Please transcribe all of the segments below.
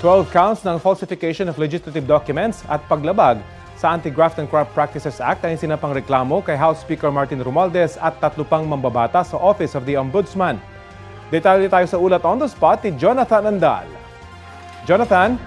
12 counts ng falsification of legislative documents at paglabag sa Anti-Graft and Corrupt Practices Act ay sinapang reklamo kay House Speaker Martin Romualdez at 3 pang mambabata sa Office of the Ombudsman. Detalye tayo sa ulat on the spot ni Jonathan Andal. Jonathan?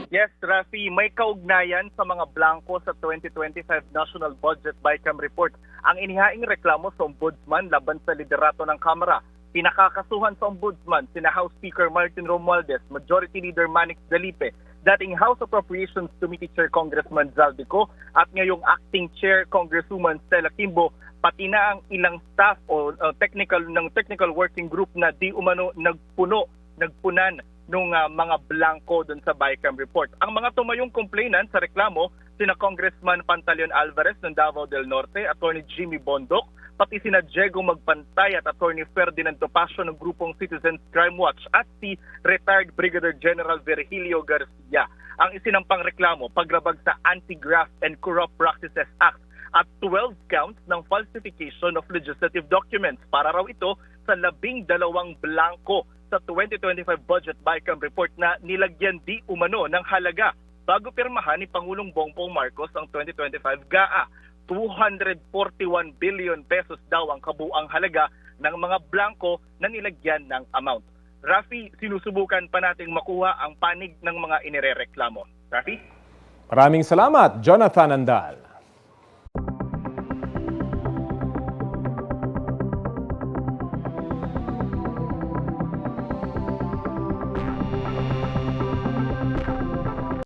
Yes, Rafi, may kaugnayan sa mga blanco sa 2025 National Budget BICAM Report. Ang inihaing reklamo sa Ombudsman laban sa liderato ng Kamara. Pinakakasuhan sa Ombudsman sina House Speaker Martin Romualdez, Majority Leader Manix Dalipe, dating House Appropriations Committee Chair Congressman Zaldico at ngayong Acting Chair Congresswoman Stella Quimbo, pati na ang ilang staff o technical working group na di umano nagpunan nung mga blanco doon sa BICAM report. Ang mga tumayong complainant sa reklamo, sina Congressman Pantaleon Alvarez ng Davao del Norte, Attorney Jimmy Bondoc, pati sina Diego Magpantay at Attorney Ferdinand Topacio ng grupong Citizens Crime Watch at si retired Brigadier General Virgilio Garcia. Ang isinampang reklamo, paglabag sa Anti-Graft and Corrupt Practices Act at 12 counts ng falsification of legislative documents. Para raw ito sa 12 blanco sa 2025 Budget BICAM Report na nilagyan di umano ng halaga bago pirmahan ni Pangulong Bongbong Marcos ang 2025 GAA. 241 billion pesos daw ang kabuang halaga ng mga blanco na nilagyan ng amount. Rafi, sinusubukan pa nating makuha ang panig ng mga inirereklamo. Rafi? Maraming salamat, Jonathan Andal.